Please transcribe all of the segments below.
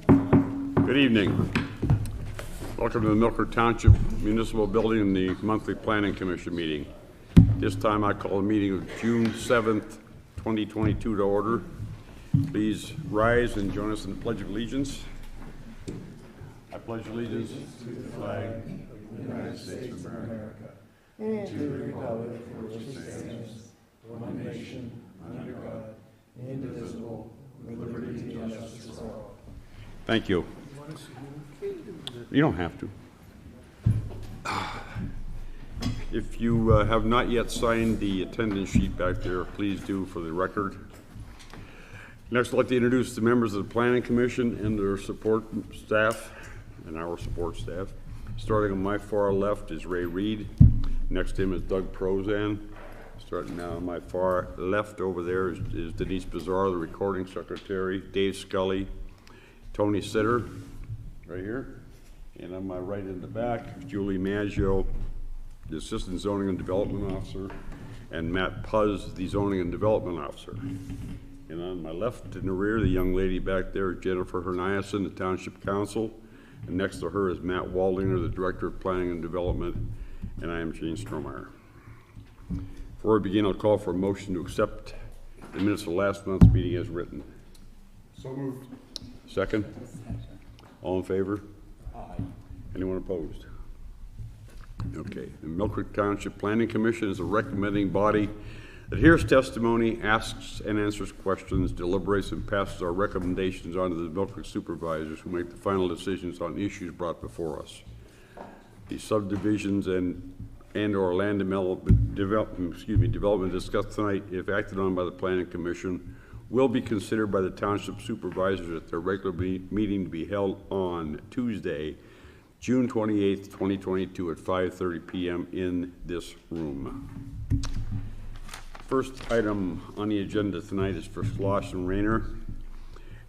Good evening. Welcome to the Milford Township Municipal Building and the monthly Planning Commission meeting. This time I call the meeting of June 7th, 2022 to order. Please rise and join us in the Pledge of Allegiance. I pledge allegiance to the flag of the United States of America and to the republic for which it stands, one nation, under God, indivisible, with liberty and justice for all. Thank you. You don't have to. If you have not yet signed the attendance sheet back there, please do for the record. Next, I'd like to introduce the members of the Planning Commission and their support staff, and our support staff. Starting on my far left is Ray Reed. Next to him is Doug Prozan. Starting now on my far left over there is Denise Bizarre, the recording secretary, Dave Scully, Tony Sitter, right here. And on my right in the back is Julie Maggio, the Assistant Zoning and Development Officer, and Matt Puzz, the Zoning and Development Officer. And on my left in the rear, the young lady back there is Jennifer Herniason, the Township Council. And next to her is Matt Waldinger, the Director of Planning and Development, and I am Gene Strohmeyer. Before we begin, I'll call for a motion to accept the minutes of last month's meeting as written. So moved. Second? All in favor? Aye. Anyone opposed? Okay. The Milford Township Planning Commission is a recommending body that hears testimony, asks and answers questions, deliberates and passes our recommendations on to the Milford supervisors who make the final decisions on issues brought before us. The subdivisions and or land development discussed tonight, if acted on by the Planning Commission, will be considered by the Township Supervisors at their regular meeting to be held on Tuesday, June 28th, 2022 at 5:30 p.m. in this room. First item on the agenda tonight is for Schloss and Rayner.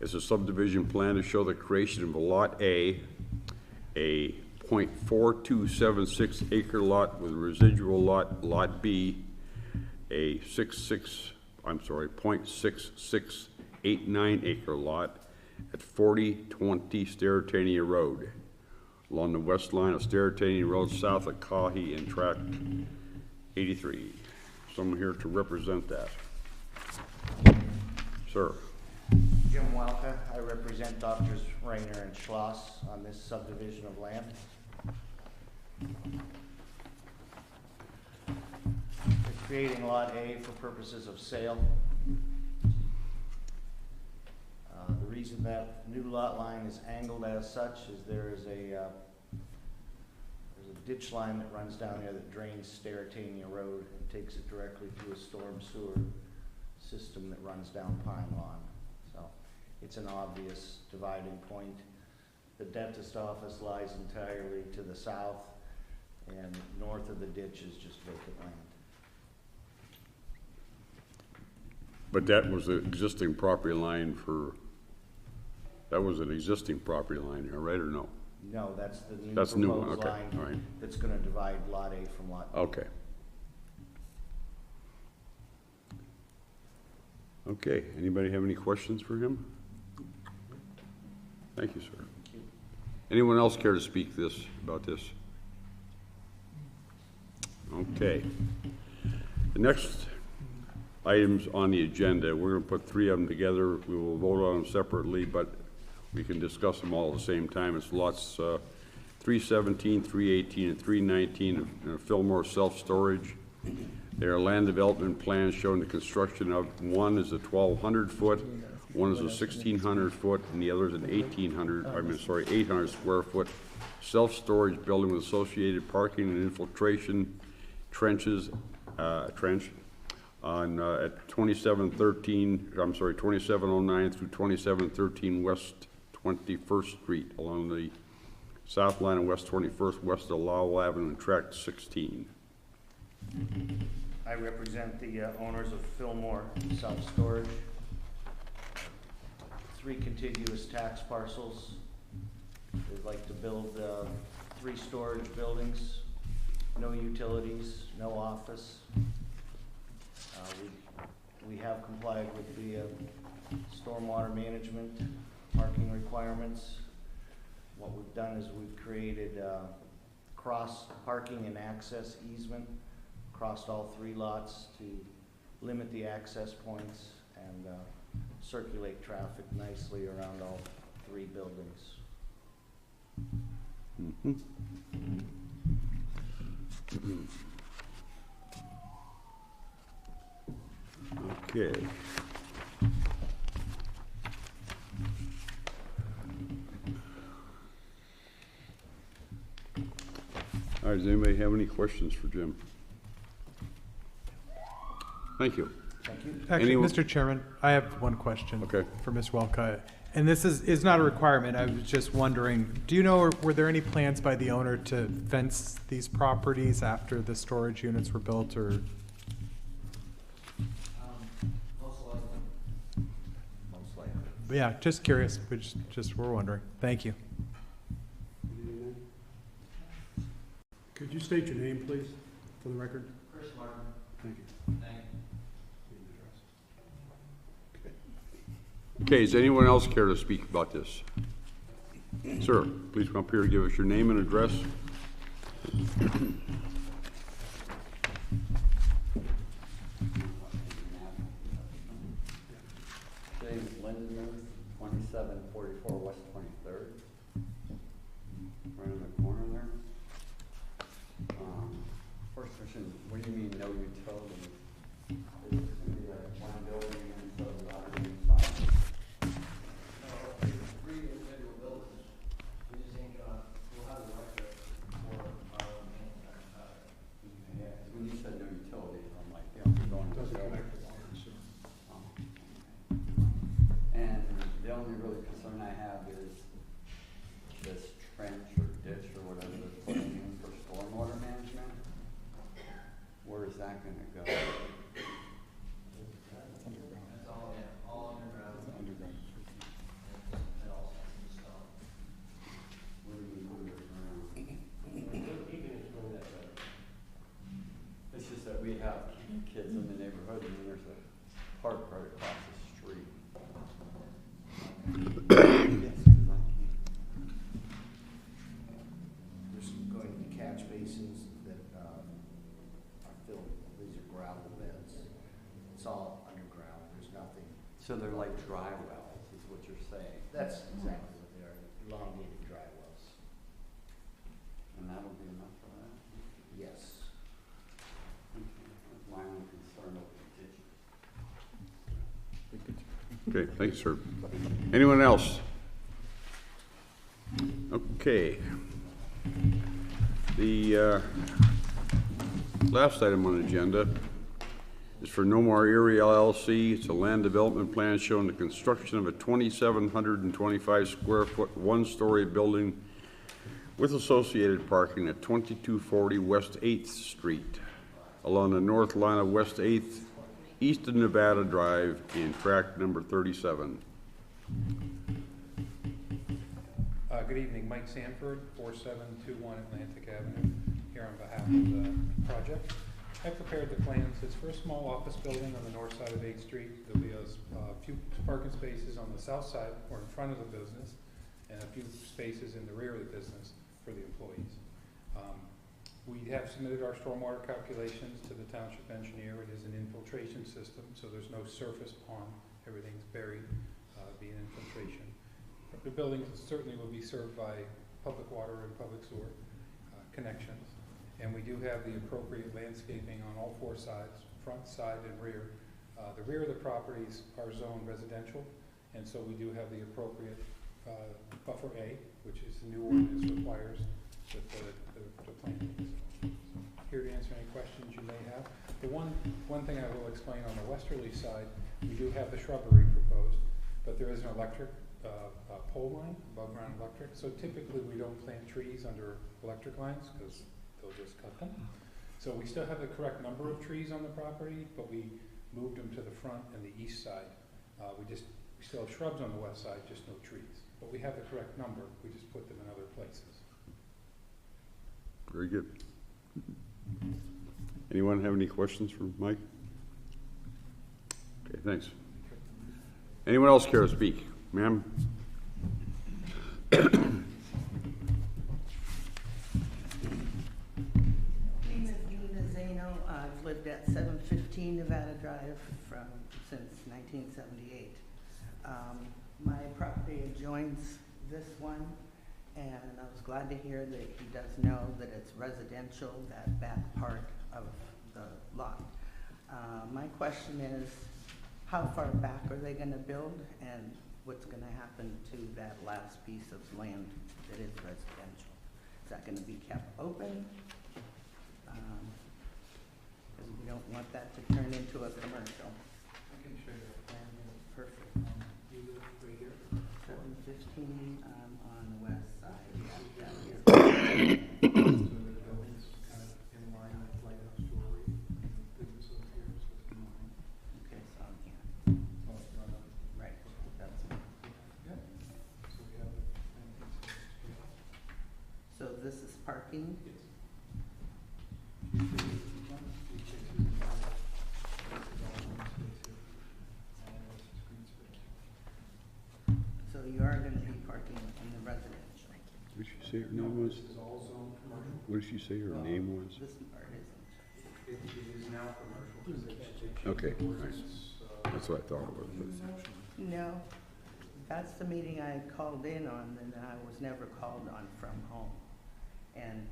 It's a subdivision plan to show the creation of a Lot A 0.4276 acre lot with a residual lot B, a 0.6689 acre lot at 4020 Sterretania Road, along the west line of Sterretania Road, south of Cahy and Tract 83. Someone here to represent that. Sir. Jim Walka. I represent Doctors Rayner and Schloss on this subdivision of land. We're creating Lot A for purposes of sale. The reason that new lot line is angled as such is there's a ditch line that runs down there that drains Sterretania Road and takes it directly through a storm sewer system that runs down Pine Lawn. So it's an obvious dividing point. The dentist office lies entirely to the south, and north of the ditch is just vacant land. But that was the existing property line an existing property line here, right, or no? No, that's the new That's proposed new one, okay, line all right. that's going to divide Lot A from Lot B. Okay. Okay, anybody have any questions for him? Thank you, sir. Thank you. Anyone else care to speak about this? Okay. The next items on the agenda, we're going to put three of them together. We will vote on them separately, but we can discuss them all at the same time. It's lots 317, 318, and 319 of Fillmore self-storage. There are land development plans showing the construction of one is a 1,200 foot, one is a 1,600 foot, and the other is an 800 square foot self-storage building with associated parking and infiltration trenches, trench on at 2709 through 2713 West 21st Street along the south line of West 21st, west of Lowell Avenue and Tract 16. I represent the owners of Fillmore Self-Storage. 3 contiguous tax parcels. They'd like to build 3 storage buildings, no utilities, no office. We have complied with the stormwater management parking requirements. What we've done is we've created cross parking and access easement across all 3 lots to limit the access points and circulate traffic nicely around all 3 buildings. Okay. All right, does anybody have any questions for Jim? Thank you. Thank you. Actually, Anyone- Mr. Chairman, I have one question. Okay. For Ms. Welka. And this is not a requirement. I was just wondering, do you know, were there any plans by the owner to fence these properties after the storage units were built, or? Most likely. Yeah, just curious. We just were wondering. Thank you. Could you state your name, please, for the record? Chris Martin. Thank you. Okay, does anyone else care to speak about this? Sir, please come up here and give us your name and address. James Lindenmuth, 2744 West 23rd. Right in the corner there. First question, what do you mean no utilities? Is it going to be like one building and so the other inside? No, it's 3 individual buildings. We just ain't gonna, we'll have electric for our own maintenance. Yeah, 'cause when you said no utilities, I'm like, yeah, we're going to Doesn't the connect to water and sewer. And the only really concern I have is this trench or ditch or whatever they're putting in for stormwater management. Where is that gonna go? It's all, yeah, all underground. Underground. And all sorts of stone. Where do we move it around? It's just that we have kids in the neighborhood and there's a park right across the street. There's going to be catch basins that are filled, these are gravel beds. It's all underground, there's nothing. So they're like dry wells, is what you're saying, That's exactly what they are, elongated dry wells. and that'll be enough for that? Yes. Okay, that's my only concern with the ditches. Okay, thank you, sir. Anyone else? Okay. The last item on the agenda is for No More Erie LLC. It's a land development plan showing the construction of a 2,725 square foot, 1-story building with associated parking at 2240 West 8th Street along the north line of West 8th, east of Nevada Drive in tract number 37. Good evening, Mike Sanford, 4721 Atlantic Avenue, here on behalf of the project. I prepared the plans. It's for a small office building on the north side of 8th Street. There'll be a few parking spaces on the south side or in front of the business, and a few spaces in the rear of the business for the employees. We have submitted our stormwater calculations to the township engineer. It is an infiltration system, so there's no surface pond. Everything's buried, being infiltration. The building certainly will be served by public water and public sewer connections. And we do have the appropriate landscaping on all 4 sides, front, side, and rear. The rear of the properties are zoned residential, and so we do have the appropriate buffer A, which is the new ordinance requires with the plantings. Here to answer any questions you may have. The one thing I will explain on the westerly side, we do have the shrubbery proposed, but there is an electric pole line, above ground electric. So typically we don't plant trees under electric lines because they'll just cut them. So we still have the correct number of trees on the property, but we moved them to the front and the east side. We still have shrubs on the west side, just no trees. But we have the correct number, we just put them in other places. Very good. Anyone have any questions for Mike? Okay, thanks. Anyone else care to speak? Ma'am? name is Nina Zano. I've lived at 715 Nevada Drive since 1978. My property adjoins this one, and I was glad to hear that he does know that it's residential, that back part of the lot. My question is, how far back are they gonna build, and what's gonna happen to that last piece of land that is residential? Is that gonna be kept open? Because we don't want that to turn into a commercial. I can show you a plan. Perfect. You live right here? 715, on the west side, yeah, down here. So the building's kind of in line with Lighthouse Jewelry, business over here, so it's in line. Okay, so I'm here. Oh, it's not on. Right, that's, Yep. So we have the 1960 street. so this is parking? Yes. Two spaces in front, 3 spaces in back. This is all one space here. And this is green space. So you are gonna be parking in the residential? What did she say her No, name was? this is all zone commercial. What did she say her name was? This part isn't. It is now commercial because they changed Okay, the nice. ordinance. That's what I thought it was. No, that's the meeting I called in on, and I was never called on from home. And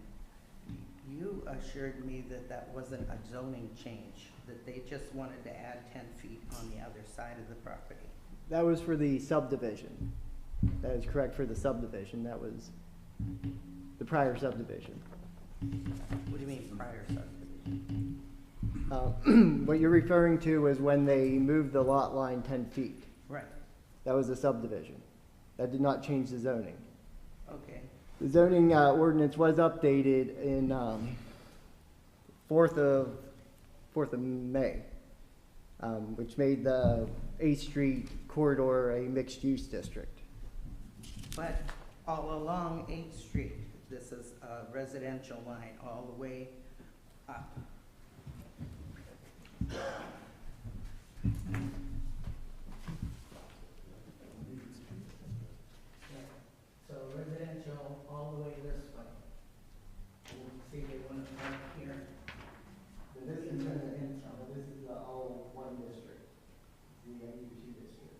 you assured me that that wasn't a zoning change, that they just wanted to add 10 feet on the other side of the property. That was for the subdivision. That is correct for the subdivision. That was the prior subdivision. What do you mean prior subdivision? What you're referring to is when they moved the lot line 10 feet. Right, That was a subdivision. That did not change the zoning. okay. The zoning ordinance was updated in 4th of May, which made the 8th Street corridor a mixed-use district. But all along 8th Street, this is a residential line all the way up. So residential all the way this way. You see they want to park here. This is residential, this is all one district, the AU2 district.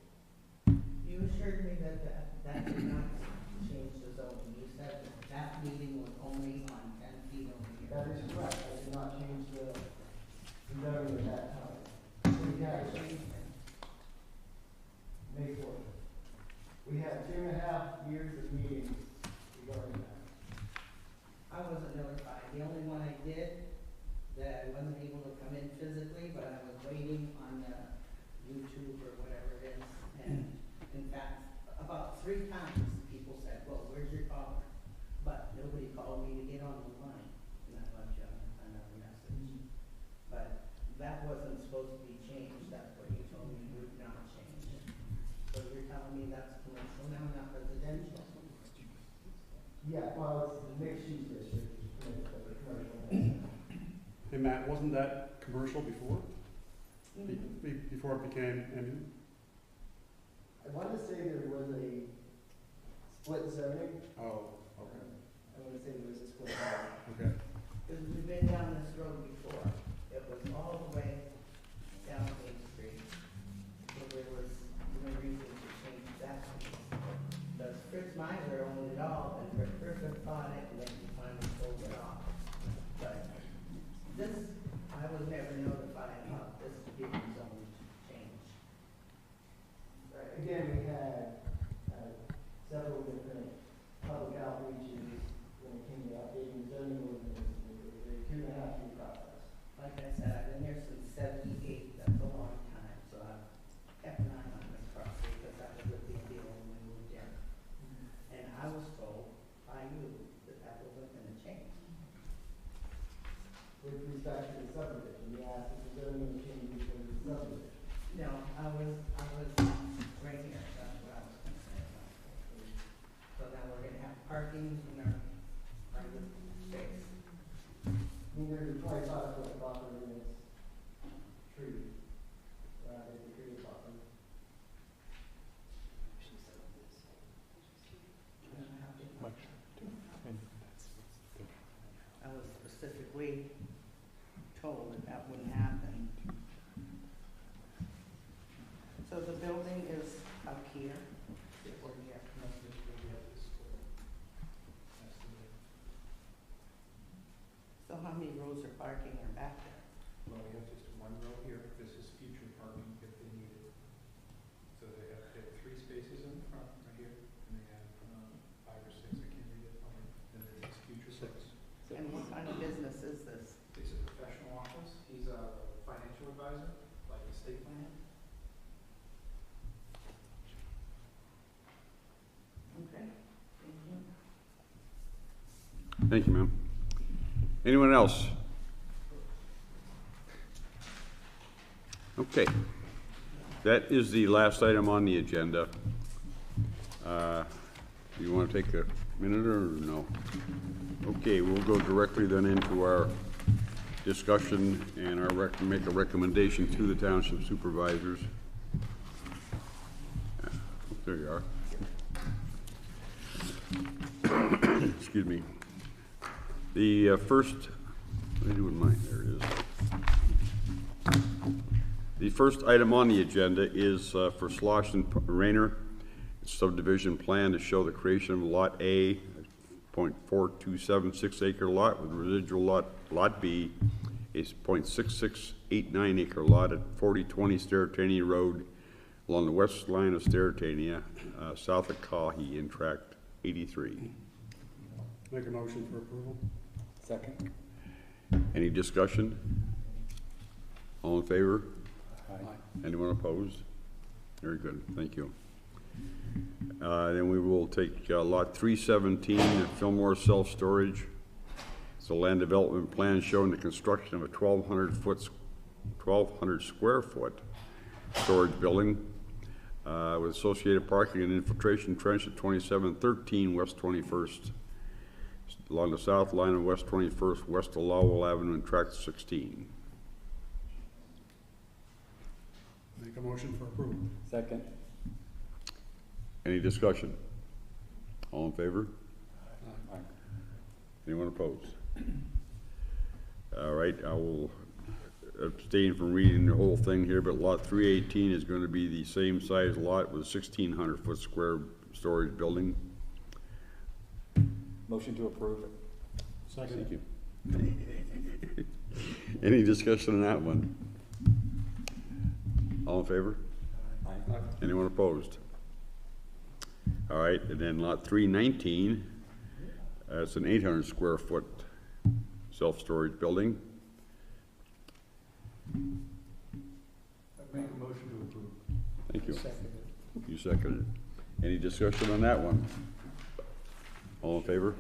You assured me that that did not change the zoning. You said that that meeting was only on 10 feet over here. That is correct. I did not change the zoning at that time. We had May 4th. We had 2.5 years of meetings regarding that. I wasn't notified. The only one I did, that I wasn't able to come in physically, but I was waiting on the YouTube or whatever it is. And in fact, about 3 times, people said, well, where's your caller? But nobody called me to get on the line, and I left you another message. But that wasn't supposed to be changed. That's what you told me would not change. So you're telling me that's commercial now, not residential? Yeah, well, it's the mixed-use district, but the commercial. Hey, Matt, wasn't that commercial before? Before it became MU? I want to say there was a split zoning. Oh, okay, I want to say there was a split zoning. okay. Because we've been down this road before. It was all the way down Main Street. So there was no reason to change that. Because Fritz Meiser owned it all, and Rick Griffin bought it, and then he finally sold it off. But this, I was never notified about this being zoned change. Right, again, we had several different public outreaches when it came to updating the zoning ordinance. It was a 2.5 year process. Like I said, I've been there since '78, that's a long time, so I've kept an eye on this property, because that was a big deal when we moved in. And I was told by you that that wasn't gonna change. With respect to the subdivision, you asked if the zoning changes for the subdivision. No, I was right here, that's what I was gonna say about. So now we're gonna have parking in our private space. I mean, there's a 25-foot buffer in this tree, there's a tree buffer. I specifically told that that wouldn't happen. So the building is up here, or here. So how many rows of parking are back there? Well, we have just one row here, this is future parking if they need it. So they have 3 spaces in the front right here, and they have 5 or 6, I can't read it, and then it's future 6. And what kind of business is this? It's a professional office, he's a financial advisor, like estate planner. Okay, thank you. Thank you, ma'am. Anyone else? Okay. That is the last item on the agenda. You want to take a minute or no? Okay, we'll go directly then into our discussion and make a recommendation to the township supervisors. There you are. Excuse me. The first, what do I do with mine? There it is. The first item on the agenda is for Slosh and Rayner subdivision plan to show the creation of Lot A, 0.4276 acre lot with residual lot B, a 0.6689 acre lot at 4020 Sterretania Road along the west line of Sterretania, south of Cawhee in tract 83. Make a motion for approval. Second. Any discussion? All in favor? Aye. Anyone opposed? Very good, thank you. Then we will take lot 317 at Fillmore Self-Storage. It's a land development plan showing the construction of a 1,200 square foot storage building with associated parking and infiltration trench at 2713 West 21st, along the south line of West 21st, west of Lowell Avenue and tract 16. Make a motion for approval. Second. Any discussion? All in favor? Aye. Anyone opposed? All right, I will abstain from reading the whole thing here, but lot 318 is going to be the same size lot with a 1,600 foot square storage building. Motion to approve. Second. Thank you. Any discussion on that one? All in favor? Aye. Anyone opposed? All right, and then lot 319, it's an 800 square foot self-storage building. I'd make a motion to approve. Thank you. Second. You seconded it. Any discussion on that one? All in favor?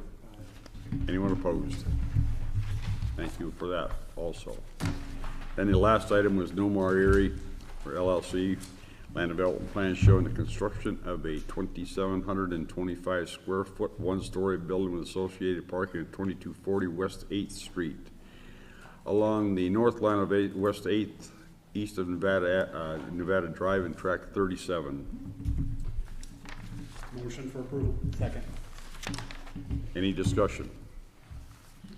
Anyone opposed? Thank you for that also. Then the last item was No More Erie for LLC. Land development plan showing the construction of a 2,725 square foot one-story building with associated parking at 2240 West 8th Street along the north line of West 8th, east of Nevada Drive in tract 37. Motion for approval. Second. Any discussion?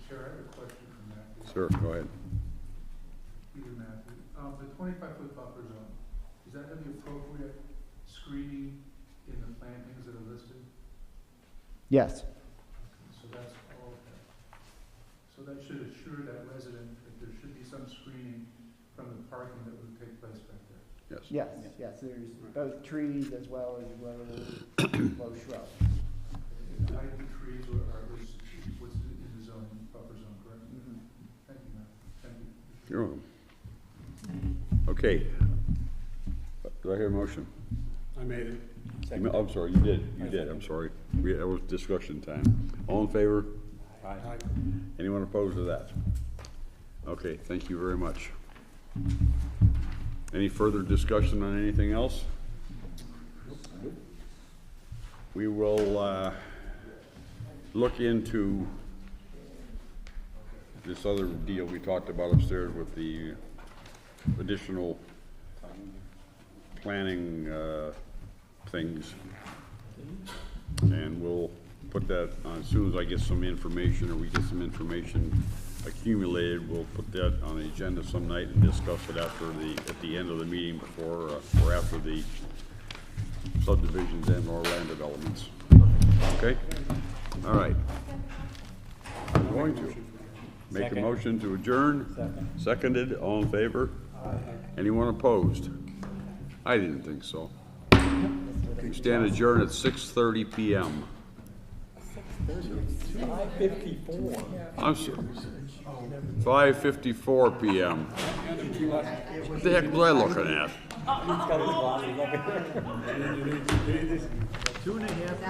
Chair, I have a question for Matthew. Sir, go ahead. Either Matthew. The 25-foot buffer zone, does that have the appropriate screening in the plantings that are listed? Yes. So that's all okay. So that should assure that resident that there should be some screening from the parking that would take place back there. Yes. Yes, there's both trees as well as low shrubs. The height of the trees are what's in the zone, buffer zone, correct? Thank you, Matt. Thank you. You're welcome. Okay. Do I hear a motion? I made it. I'm sorry, you did, I'm sorry. That was discussion time. All in favor? Aye. Anyone opposed to that? Okay, thank you very much. Any further discussion on anything else? We will look into this other deal we talked about upstairs with the additional planning things. And we'll put that on as soon as I get some information, or we get some information accumulated, we'll put that on the agenda some night and discuss it at the end of the meeting before, or after the subdivisions and or land developments. Okay? All right. I'm going to make a motion to adjourn. Seconded, all in favor? Anyone opposed? I didn't think so. Stand adjourned at 6:30 p.m. 5:54. I'm sorry. 5:54 p.m. What the heck was I looking at? He's got his glasses up. 2.5 years.